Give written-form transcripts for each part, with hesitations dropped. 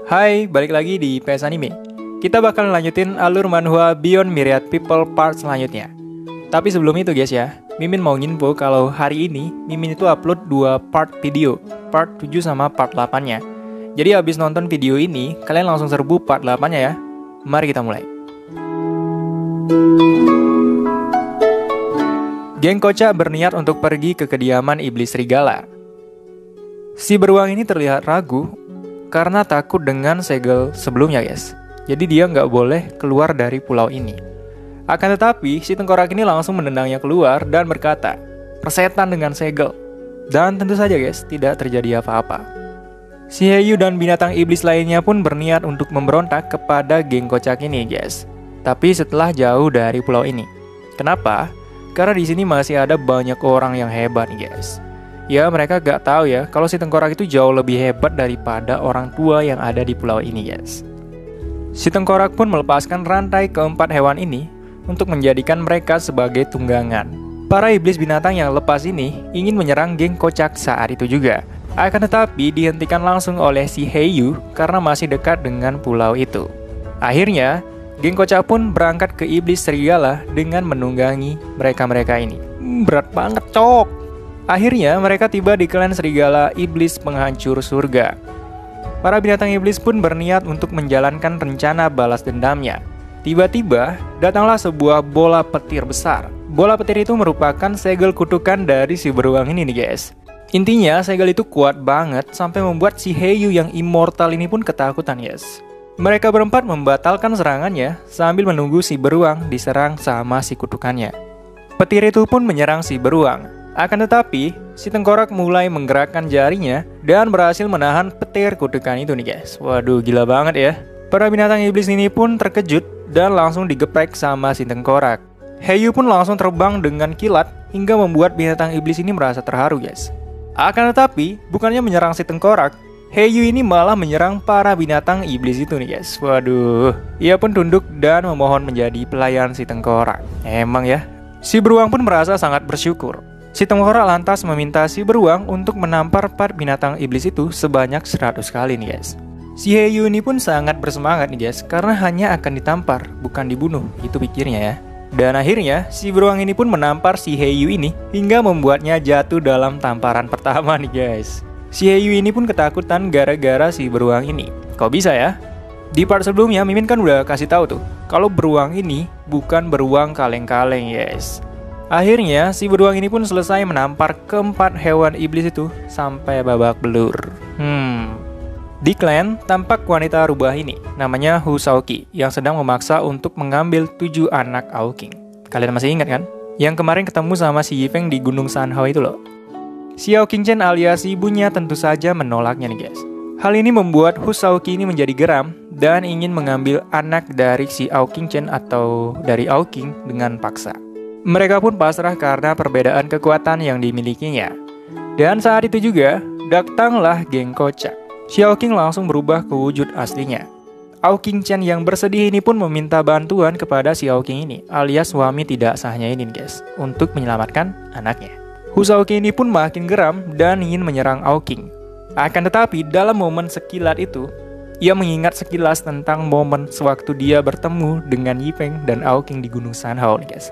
Hai, balik lagi di PS Anime. Kita bakal lanjutin alur manhwa Beyond Myriad People part selanjutnya. Tapi sebelum itu guys ya, Mimin mau nginfo kalau hari ini Mimin itu upload 2 part video, part 7 sama part 8-nya. Jadi habis nonton video ini, kalian langsung serbu part 8-nya ya. Mari kita mulai. Geng Kocha berniat untuk pergi ke kediaman iblis serigala. Si beruang ini terlihat ragu karena takut dengan segel sebelumnya guys. Jadi dia nggak boleh keluar dari pulau ini. Akan tetapi si tengkorak ini langsung menendangnya keluar dan berkata, "Persetan dengan segel." Dan tentu saja guys, tidak terjadi apa-apa. Si Heiyu dan binatang iblis lainnya pun berniat untuk memberontak kepada geng kocak ini guys. Tapi setelah jauh dari pulau ini. Kenapa? Karena di sini masih ada banyak orang yang hebat nih guys. Ya mereka gak tahu ya kalau si tengkorak itu jauh lebih hebat daripada orang tua yang ada di pulau ini guys. Si tengkorak pun melepaskan rantai keempat hewan ini untuk menjadikan mereka sebagai tunggangan. Para iblis binatang yang lepas ini ingin menyerang geng kocak saat itu juga. Akan tetapi dihentikan langsung oleh si Heiyu karena masih dekat dengan pulau itu. Akhirnya geng kocak pun berangkat ke iblis serigala dengan menunggangi mereka-mereka ini. Berat banget cok. Akhirnya mereka tiba di klan serigala iblis penghancur surga. Para binatang iblis pun berniat untuk menjalankan rencana balas dendamnya. Tiba-tiba datanglah sebuah bola petir besar. Bola petir itu merupakan segel kutukan dari si beruang ini nih guys. Intinya segel itu kuat banget sampai membuat si Heiyu yang immortal ini pun ketakutan guys. Mereka berempat membatalkan serangannya sambil menunggu si beruang diserang sama si kutukannya. Petir itu pun menyerang si beruang. Akan tetapi, si tengkorak mulai menggerakkan jarinya dan berhasil menahan petir kutukan itu nih guys. Waduh, gila banget ya. Para binatang iblis ini pun terkejut dan langsung digeprek sama si tengkorak. Heiyu pun langsung terbang dengan kilat hingga membuat binatang iblis ini merasa terharu guys. Akan tetapi, bukannya menyerang si tengkorak, Heiyu ini malah menyerang para binatang iblis itu nih guys. Waduh, ia pun tunduk dan memohon menjadi pelayan si tengkorak. Emang ya, si beruang pun merasa sangat bersyukur. Si tengkorak lantas meminta si beruang untuk menampar para binatang iblis itu sebanyak 100 kali nih guys. Si Heiyu ini pun sangat bersemangat nih guys, karena hanya akan ditampar, bukan dibunuh, itu pikirnya ya. Dan akhirnya si beruang ini pun menampar si Heiyu ini hingga membuatnya jatuh dalam tamparan pertama nih guys. Si Heiyu ini pun ketakutan gara-gara si beruang ini. Kok bisa ya? Di part sebelumnya Mimin kan udah kasih tahu tuh kalau beruang ini bukan beruang kaleng-kaleng guys. Akhirnya si beruang ini pun selesai menampar keempat hewan iblis itu sampai babak belur. Di klan tampak wanita rubah ini, namanya Husauki, yang sedang memaksa untuk mengambil 7 anak Aoking. Kalian masih ingat kan? Yang kemarin ketemu sama si Yifeng di Gunung Sanhao itu loh. Si Aoking-chan alias ibunya tentu saja menolaknya nih guys. Hal ini membuat Husauki ini menjadi geram dan ingin mengambil anak dari si Aoking-chan atau dari Aoking dengan paksa. Mereka pun pasrah karena perbedaan kekuatan yang dimilikinya. Dan saat itu juga, datanglah geng kocak. Si Aoking langsung berubah ke wujud aslinya. Aoking-chan yang bersedih ini pun meminta bantuan kepada si Aoking ini, alias suami tidak sahnya ini guys, untuk menyelamatkan anaknya. Husauki ini pun makin geram dan ingin menyerang Aoking. Akan tetapi dalam momen sekilat itu, ia mengingat sekilas tentang momen sewaktu dia bertemu dengan Yifeng dan Aoking di Gunung Sanhao nih guys.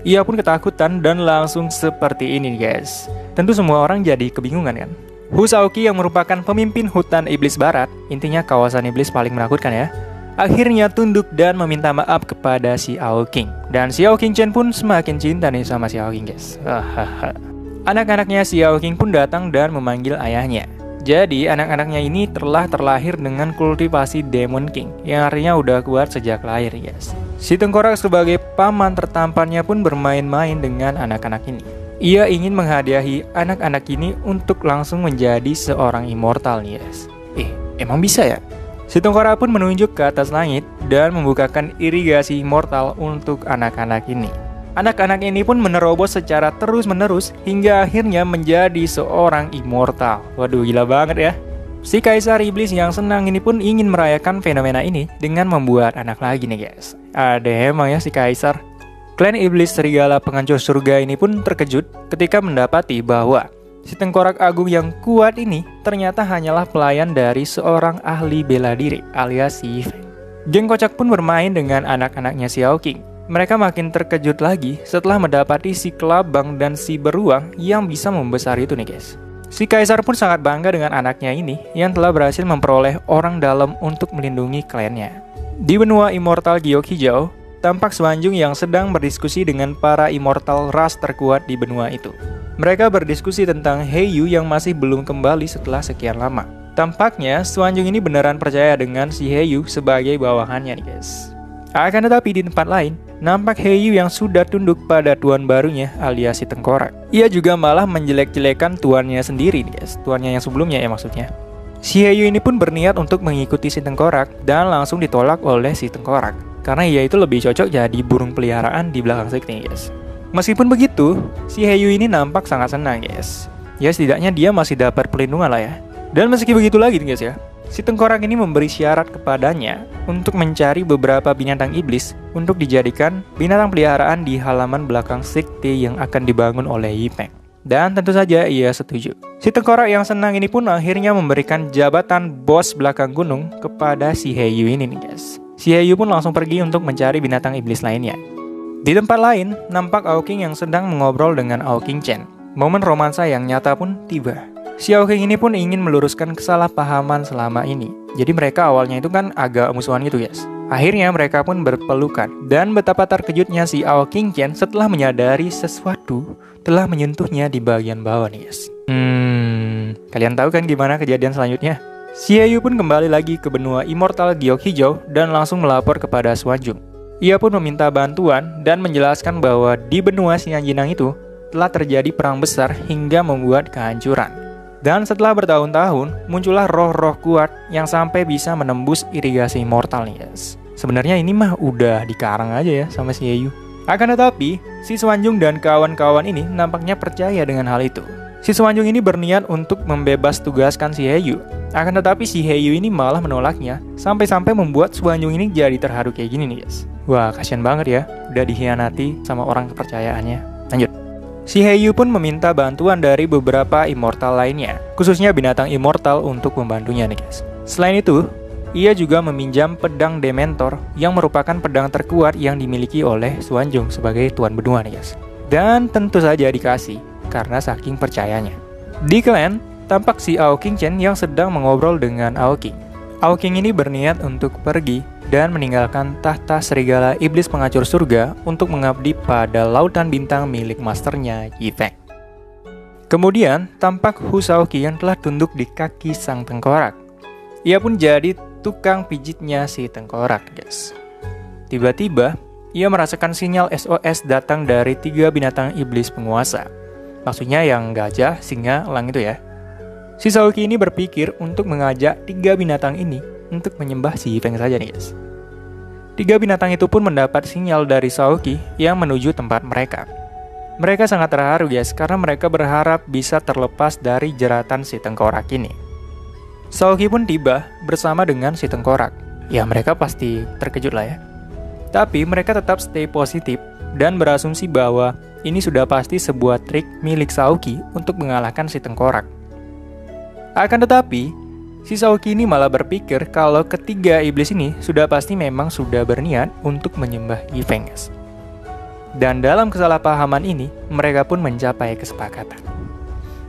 Ia pun ketakutan dan langsung seperti ini guys. Tentu semua orang jadi kebingungan kan. Husauki yang merupakan pemimpin hutan iblis barat, intinya kawasan iblis paling menakutkan ya, akhirnya tunduk dan meminta maaf kepada si Aoking. Dan si Aoking-chan pun semakin cinta nih sama si Aoking guys. Anak-anaknya si Aoking pun datang dan memanggil ayahnya. Jadi anak-anaknya ini telah terlahir dengan kultivasi Demon King, yang artinya udah kuat sejak lahir guys. Si tengkorak sebagai paman tertampannya pun bermain-main dengan anak-anak ini. Ia ingin menghadiahi anak-anak ini untuk langsung menjadi seorang immortal nih guys. Emang bisa ya? Si tengkorak pun menunjuk ke atas langit dan membukakan irigasi immortal untuk anak-anak ini. Anak-anak ini pun menerobos secara terus-menerus hingga akhirnya menjadi seorang immortal. Waduh, gila banget ya. Si kaisar iblis yang senang ini pun ingin merayakan fenomena ini dengan membuat anak lagi nih guys. Ada emang ya si kaisar. Klan iblis serigala penghancur surga ini pun terkejut ketika mendapati bahwa Si tengkorak agung yang kuat ini ternyata hanyalah pelayan dari seorang ahli bela diri alias si Yifeng. Geng kocak pun bermain dengan anak-anaknya si Hawking. Mereka makin terkejut lagi setelah mendapati si kelabang dan si beruang yang bisa membesar itu nih guys. Si kaisar pun sangat bangga dengan anaknya ini yang telah berhasil memperoleh orang dalam untuk melindungi klannya. Di benua immortal Giok Hijau, tampak Swanjung yang sedang berdiskusi dengan para immortal ras terkuat di benua itu. Mereka berdiskusi tentang Heiyu yang masih belum kembali setelah sekian lama. Tampaknya Swanjung ini beneran percaya dengan si Heiyu sebagai bawahannya nih guys. Akan tetapi di tempat lain, nampak Heiyu yang sudah tunduk pada tuan barunya alias si tengkorak. Ia juga malah menjelek-jelekan tuannya sendiri nih guys, tuannya yang sebelumnya ya maksudnya. Si Heiyu ini pun berniat untuk mengikuti si tengkorak dan langsung ditolak oleh si tengkorak. Karena ia itu lebih cocok jadi burung peliharaan di belakang sekte guys. Meskipun begitu, si Heiyu ini nampak sangat senang guys. Ya setidaknya dia masih dapat perlindungan lah ya. Dan meski begitu lagi guys ya, si tengkorak ini memberi syarat kepadanya untuk mencari beberapa binatang iblis untuk dijadikan binatang peliharaan di halaman belakang sekte yang akan dibangun oleh Yifeng. Dan tentu saja ia setuju. Si tengkorak yang senang ini pun akhirnya memberikan jabatan bos belakang gunung kepada si Heiyu ini nih guys. Si Heiyu pun langsung pergi untuk mencari binatang iblis lainnya. Di tempat lain, nampak Hawking yang sedang mengobrol dengan Hawking Chen. Momen romansa yang nyata pun tiba. Si Hawking ini pun ingin meluruskan kesalahpahaman selama ini. Jadi mereka awalnya itu kan agak musuhan gitu guys. Akhirnya mereka pun berpelukan. Dan betapa terkejutnya si Hawking Chen setelah menyadari sesuatu telah menyentuhnya di bagian bawah nih guys. Kalian tahu kan gimana kejadian selanjutnya? Si Heiyu pun kembali lagi ke benua immortal Giok Hijau dan langsung melapor kepada Swanjung. Ia pun meminta bantuan dan menjelaskan bahwa di benua Xianjinang itu telah terjadi perang besar hingga membuat kehancuran. Dan setelah bertahun-tahun, muncullah roh-roh kuat yang sampai bisa menembus irigasi immortal nih guys. Sebenarnya ini mah udah dikarang aja ya sama si Heiyu. Akan tetapi, si Swanjung dan kawan-kawan ini nampaknya percaya dengan hal itu. Si Swanjung ini berniat untuk membebas tugaskan si Heiyu. Akan tetapi si Heiyu ini malah menolaknya, sampai-sampai membuat Swanjung ini jadi terharu kayak gini nih guys. Wah, kasian banget ya, udah dikhianati sama orang kepercayaannya. Lanjut. Si Heiyu pun meminta bantuan dari beberapa immortal lainnya, khususnya binatang immortal untuk membantunya nih guys. Selain itu, ia juga meminjam pedang Dementor yang merupakan pedang terkuat yang dimiliki oleh Swanjung sebagai tuan benua nih guys. Dan tentu saja dikasih, karena saking percayanya. Di klan, tampak si Hawking Chen yang sedang mengobrol dengan Hawking. Hawking ini berniat untuk pergi dan meninggalkan tahta serigala iblis pengacur surga untuk mengabdi pada lautan bintang milik masternya Yifeng. Kemudian, tampak Hu Shaoqi yang telah tunduk di kaki sang tengkorak. Ia pun jadi tukang pijitnya si tengkorak, guys. Tiba-tiba, ia merasakan sinyal SOS datang dari 3 binatang iblis penguasa. Maksudnya yang gajah, singa, elang itu ya. Si Shaoqi ini berpikir untuk mengajak 3 binatang ini untuk menyembah si Yifeng saja nih guys. 3 binatang itu pun mendapat sinyal dari Shaoqi yang menuju tempat mereka. Mereka sangat terharu guys, karena mereka berharap bisa terlepas dari jeratan si tengkorak ini. Shaoqi pun tiba bersama dengan si tengkorak. Ya mereka pasti terkejut lah ya. Tapi mereka tetap stay positif dan berasumsi bahwa ini sudah pasti sebuah trik milik Shaoqi untuk mengalahkan si tengkorak. Akan tetapi, si Shaoqi ini malah berpikir kalau ketiga iblis ini sudah pasti memang sudah berniat untuk menyembah Yifeng. Dan dalam kesalahpahaman ini, mereka pun mencapai kesepakatan.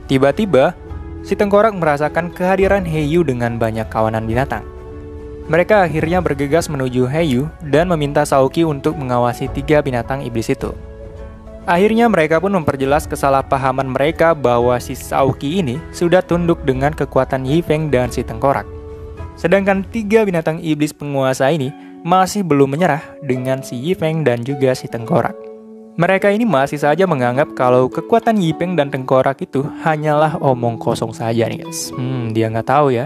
Tiba-tiba, si tengkorak merasakan kehadiran Heiyu dengan banyak kawanan binatang. Mereka akhirnya bergegas menuju Heiyu dan meminta Shaoqi untuk mengawasi 3 binatang iblis itu. Akhirnya mereka pun memperjelas kesalahpahaman mereka bahwa si Shaoqi ini sudah tunduk dengan kekuatan Yifeng dan si tengkorak. Sedangkan 3 binatang iblis penguasa ini masih belum menyerah dengan si Yifeng dan juga si tengkorak. Mereka ini masih saja menganggap kalau kekuatan Yifeng dan tengkorak itu hanyalah omong kosong saja nih guys. Dia nggak tahu ya.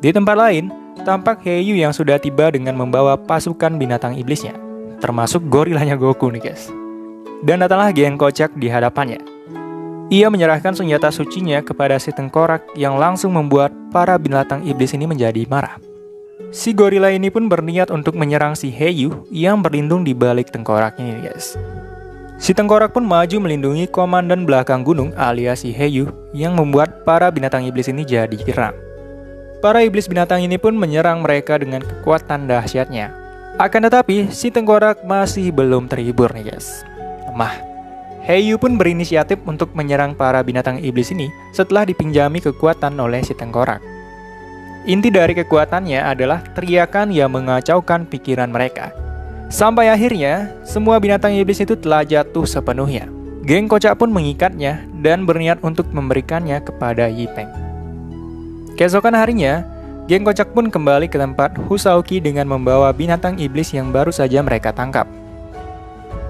Di tempat lain, tampak Heiyu yang sudah tiba dengan membawa pasukan binatang iblisnya, termasuk gorilanya Goku nih guys. Dan datanglah geng kocak di hadapannya. Ia menyerahkan senjata sucinya kepada si tengkorak yang langsung membuat para binatang iblis ini menjadi marah. Si gorila ini pun berniat untuk menyerang si Heiyu yang berlindung di balik tengkorak ini guys. Si tengkorak pun maju melindungi komandan belakang gunung alias si Heyu yang membuat para binatang iblis ini jadi geram. Para iblis binatang ini pun menyerang mereka dengan kekuatan dahsyatnya. Akan tetapi, si tengkorak masih belum terhibur nih guys. Lemah. Heyu pun berinisiatif untuk menyerang para binatang iblis ini setelah dipinjami kekuatan oleh si tengkorak. Inti dari kekuatannya adalah teriakan yang mengacaukan pikiran mereka. Sampai akhirnya, semua binatang iblis itu telah jatuh sepenuhnya. Geng kocak pun mengikatnya dan berniat untuk memberikannya kepada Yipeng. Keesokan harinya, geng kocak pun kembali ke tempat Husauki dengan membawa binatang iblis yang baru saja mereka tangkap.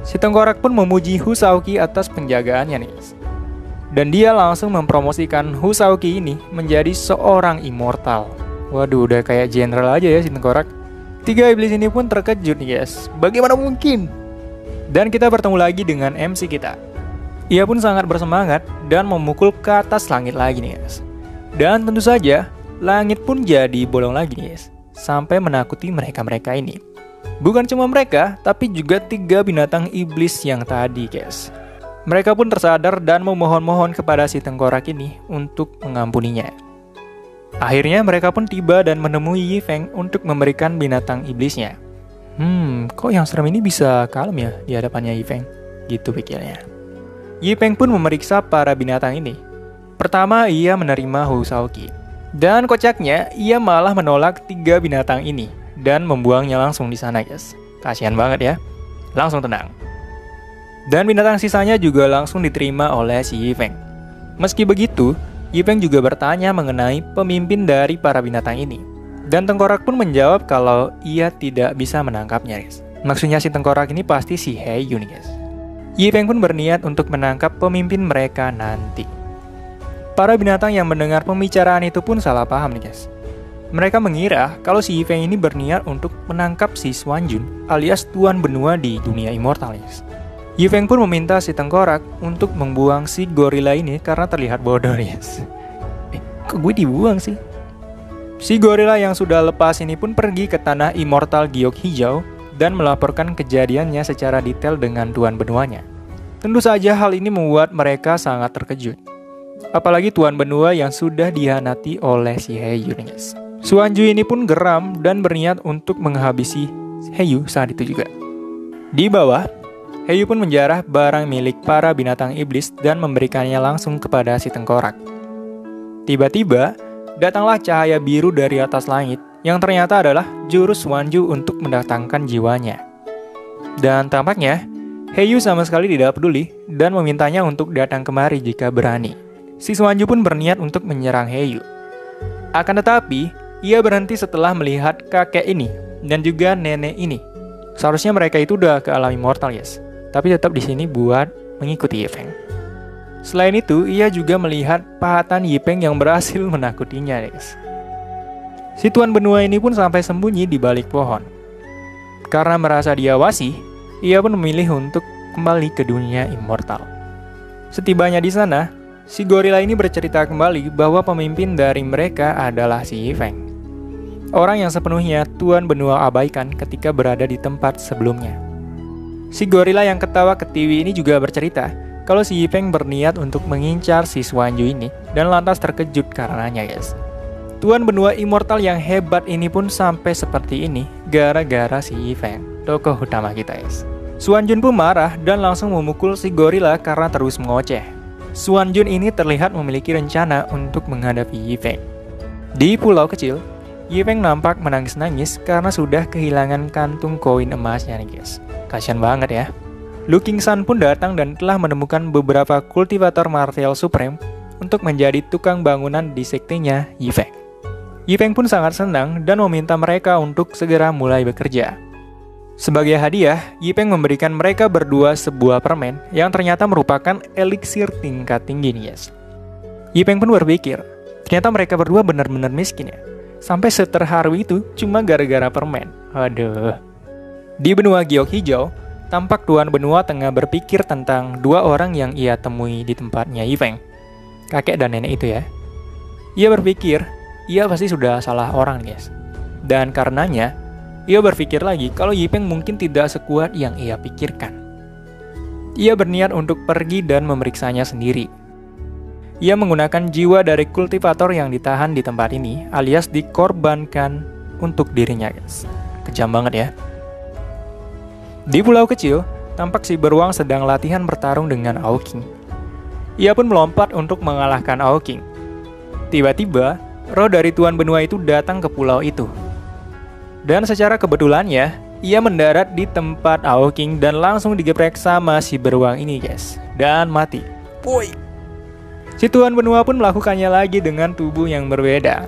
Si tengkorak pun memuji Husauki atas penjagaannya nih. Dan dia langsung mempromosikan Husauki ini menjadi seorang immortal. Waduh, udah kayak jenderal aja ya si tengkorak. 3 iblis ini pun terkejut nih guys. Bagaimana mungkin? Dan kita bertemu lagi dengan MC kita. Ia pun sangat bersemangat dan memukul ke atas langit lagi nih guys. Dan tentu saja, langit pun jadi bolong lagi nih guys. Sampai menakuti mereka-mereka ini. Bukan cuma mereka, tapi juga 3 binatang iblis yang tadi guys. Mereka pun tersadar dan memohon-mohon kepada si tengkorak ini untuk mengampuninya. Akhirnya mereka pun tiba dan menemui Yifeng untuk memberikan binatang iblisnya. Kok yang serem ini bisa kalem ya di hadapannya Yifeng? Gitu pikirnya. Yifeng pun memeriksa para binatang ini. Pertama, ia menerima Husauki. Dan kocaknya, ia malah menolak 3 binatang ini dan membuangnya langsung di sana guys. Kasihan banget ya. Langsung tenang. Dan binatang sisanya juga langsung diterima oleh si Yifeng. Meski begitu, Yifeng juga bertanya mengenai pemimpin dari para binatang ini. Dan tengkorak pun menjawab kalau ia tidak bisa menangkapnya guys. Maksudnya si tengkorak ini pasti si Heyu nih guys. Yifeng pun berniat untuk menangkap pemimpin mereka nanti. Para binatang yang mendengar pembicaraan itu pun salah paham nih guys. Mereka mengira kalau si Yifeng ini berniat untuk menangkap si Xuanjun alias Tuan Benua di dunia immortal guys. Yifeng pun meminta si tengkorak untuk membuang si gorila ini karena terlihat bodoh guys. Kok gue dibuang sih? Si gorila yang sudah lepas ini pun pergi ke tanah immortal Giok Hijau dan melaporkan kejadiannya secara detail dengan Tuan Benuanya. Tentu saja hal ini membuat mereka sangat terkejut. Apalagi Tuan Benua yang sudah dihianati oleh si Heyu guys. Xuanju ini pun geram dan berniat untuk menghabisi Heyu saat itu juga. Di bawah, Heyu pun menjarah barang milik para binatang iblis dan memberikannya langsung kepada si tengkorak. Tiba-tiba, datanglah cahaya biru dari atas langit yang ternyata adalah jurus Xuanju untuk mendatangkan jiwanya. Dan tampaknya, Heyu sama sekali tidak peduli dan memintanya untuk datang kemari jika berani. Si Xuanju pun berniat untuk menyerang Heyu. Akan tetapi, ia berhenti setelah melihat kakek ini dan juga nenek ini. Seharusnya mereka itu udah ke alam immortal guys. Tapi tetap di sini buat mengikuti Yifeng. Selain itu, ia juga melihat pahatan Yifeng yang berhasil menakutinya, guys. Si Tuan Benua ini pun sampai sembunyi di balik pohon. Karena merasa diawasi, ia pun memilih untuk kembali ke dunia immortal. Setibanya di sana, si gorila ini bercerita kembali bahwa pemimpin dari mereka adalah si Yifeng. Orang yang sepenuhnya Tuan Benua abaikan ketika berada di tempat sebelumnya. Si gorila yang ketawa ketiwi ini juga bercerita kalau si Yifeng berniat untuk mengincar si Xuanju ini dan lantas terkejut karenanya guys. Tuan Benua immortal yang hebat ini pun sampai seperti ini gara-gara si Yifeng, tokoh utama kita guys. Xuanjun pun marah dan langsung memukul si gorila karena terus mengoceh. Xuanjun ini terlihat memiliki rencana untuk menghadapi Yifeng. Di pulau kecil, Yifeng nampak menangis-nangis karena sudah kehilangan kantung koin emasnya nih guys. Kasian banget ya. Lu Kingsan pun datang dan telah menemukan beberapa kultivator martial supreme untuk menjadi tukang bangunan di sektenya Yifeng. Yifeng pun sangat senang dan meminta mereka untuk segera mulai bekerja. Sebagai hadiah, Yifeng memberikan mereka berdua sebuah permen yang ternyata merupakan eliksir tingkat tinggi nih guys. Yifeng pun berpikir, ternyata mereka berdua benar-benar miskin ya. Sampai seterharu itu cuma gara-gara permen. Aduh. Di benua Giok Hijau, tampak Tuan Benua tengah berpikir tentang 2 orang yang ia temui di tempatnya Yifeng. Kakek dan nenek itu ya. Ia berpikir, ia pasti sudah salah orang guys. Dan karenanya, ia berpikir lagi kalau Yifeng mungkin tidak sekuat yang ia pikirkan. Ia berniat untuk pergi dan memeriksanya sendiri. Ia menggunakan jiwa dari kultivator yang ditahan di tempat ini, alias dikorbankan untuk dirinya, guys. Kejam banget ya. Di pulau kecil, tampak si beruang sedang latihan bertarung dengan Aoking. Ia pun melompat untuk mengalahkan Aoking. Tiba-tiba, roh dari Tuan Benua itu datang ke pulau itu. Dan secara kebetulannya, ia mendarat di tempat Aoking dan langsung digeprek sama si beruang ini, guys. Dan mati. Woi. Si Tuan Benua pun melakukannya lagi dengan tubuh yang berbeda.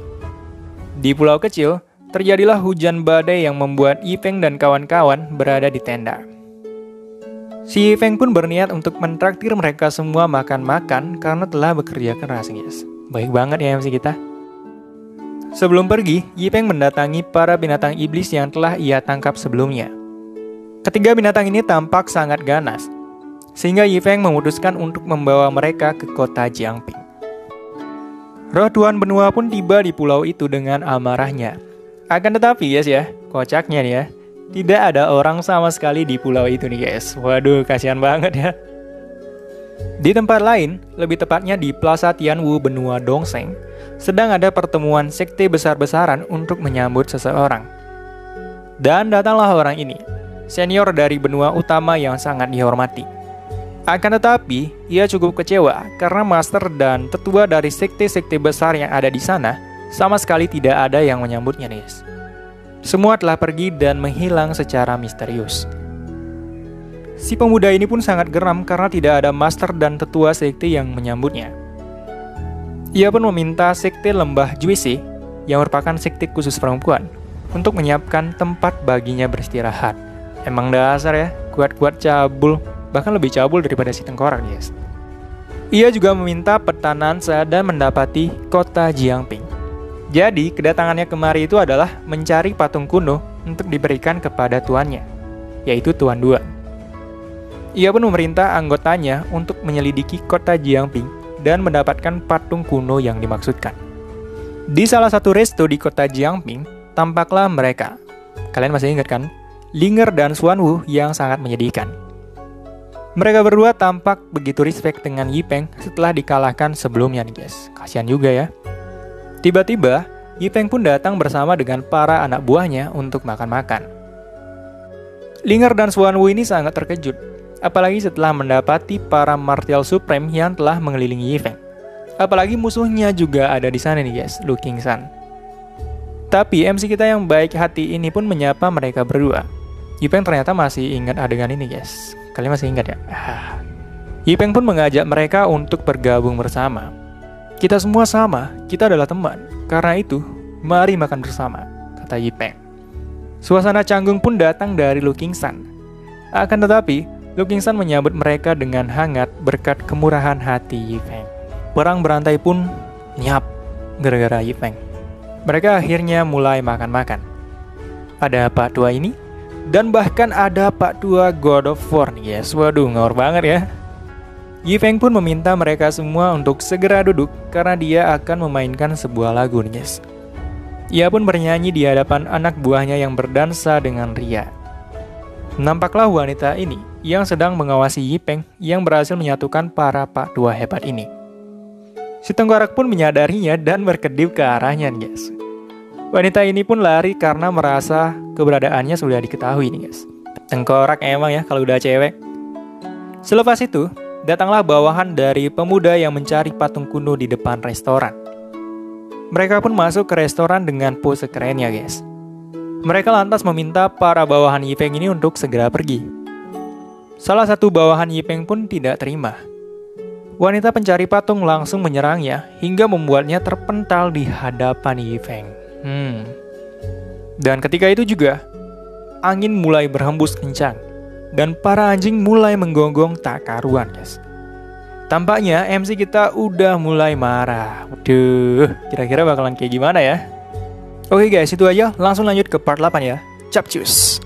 Di pulau kecil, terjadilah hujan badai yang membuat Yifeng dan kawan-kawan berada di tenda. Si Yifeng pun berniat untuk mentraktir mereka semua makan-makan karena telah bekerja keras, guys. Baik banget ya MC kita. Sebelum pergi, Yifeng mendatangi para binatang iblis yang telah ia tangkap sebelumnya. Ketiga binatang ini tampak sangat ganas, sehingga Yifeng memutuskan untuk membawa mereka ke kota Jiangping. Roh Tuan Benua pun tiba di pulau itu dengan amarahnya. Akan tetapi guys ya, kocaknya nih ya, tidak ada orang sama sekali di pulau itu nih guys. Waduh, kasihan banget ya. Di tempat lain, lebih tepatnya di Plaza Tianwu Benua Dongseng, sedang ada pertemuan sekte besar-besaran untuk menyambut seseorang. Dan datanglah orang ini, senior dari benua utama yang sangat dihormati. Akan tetapi, ia cukup kecewa karena master dan tetua dari sekte-sekte besar yang ada di sana sama sekali tidak ada yang menyambutnya, guys. Semua telah pergi dan menghilang secara misterius. Si pemuda ini pun sangat geram karena tidak ada master dan tetua sekte yang menyambutnya. Ia pun meminta sekte Lembah Juisi, yang merupakan sekte khusus perempuan, untuk menyiapkan tempat baginya beristirahat. Emang dasar ya, kuat-kuat cabul, bahkan lebih cabul daripada si tengkorak, guys. Ia juga meminta peta Nansa dan mendapati kota Jiangping. Jadi, kedatangannya kemari itu adalah mencari patung kuno untuk diberikan kepada tuannya, yaitu Tuan Duan. Ia pun memerintah anggotanya untuk menyelidiki kota Jiangping dan mendapatkan patung kuno yang dimaksudkan. Di salah satu resto di kota Jiangping, tampaklah mereka. Kalian masih ingat kan? Linger dan Xuanwu yang sangat menyedihkan. Mereka berdua tampak begitu respect dengan Yifeng setelah dikalahkan sebelumnya nih guys. Kasihan juga ya. Tiba-tiba, Yifeng pun datang bersama dengan para anak buahnya untuk makan-makan. Linger dan Xuanwu ini sangat terkejut, apalagi setelah mendapati para martial supreme yang telah mengelilingi Yifeng. Apalagi musuhnya juga ada di sana nih guys, Lu Qingsan. Tapi MC kita yang baik hati ini pun menyapa mereka berdua. Yifeng ternyata masih ingat adegan ini guys. Kalian masih ingat ya? Yifeng pun mengajak mereka untuk bergabung bersama. Kita semua sama, kita adalah teman. Karena itu, mari makan bersama, kata Yifeng. Suasana canggung pun datang dari Lu Qingsan. Akan tetapi, Lu Qingsan menyambut mereka dengan hangat berkat kemurahan hati Yifeng. Perang berantai pun nyap gara-gara Yifeng. Mereka akhirnya mulai makan-makan. Ada Pak Tua ini, dan bahkan ada Pak Tua God of War nih guys. Waduh, ngawur banget ya. Yifeng pun meminta mereka semua untuk segera duduk karena dia akan memainkan sebuah lagu nih guys. Ia pun bernyanyi di hadapan anak buahnya yang berdansa dengan ria. Nampaklah wanita ini yang sedang mengawasi Yifeng yang berhasil menyatukan para Pak Tua hebat ini. Si tengkorak pun menyadarinya dan berkedip ke arahnya nih guys. Wanita ini pun lari karena merasa keberadaannya sudah diketahui nih guys. Tengkorak emang ya kalau udah cewek. Selepas itu, datanglah bawahan dari pemuda yang mencari patung kuno di depan restoran. Mereka pun masuk ke restoran dengan pose kerennya guys. Mereka lantas meminta para bawahan Yifeng ini untuk segera pergi. Salah satu bawahan Yifeng pun tidak terima. Wanita pencari patung langsung menyerangnya hingga membuatnya terpental di hadapan Yifeng. Dan ketika itu juga, angin mulai berhembus kencang dan para anjing mulai menggonggong tak karuan guys. Tampaknya MC kita udah mulai marah. Waduh, kira-kira bakalan kayak gimana ya? Oke guys, itu aja. Langsung lanjut ke part 8 ya. Capcus!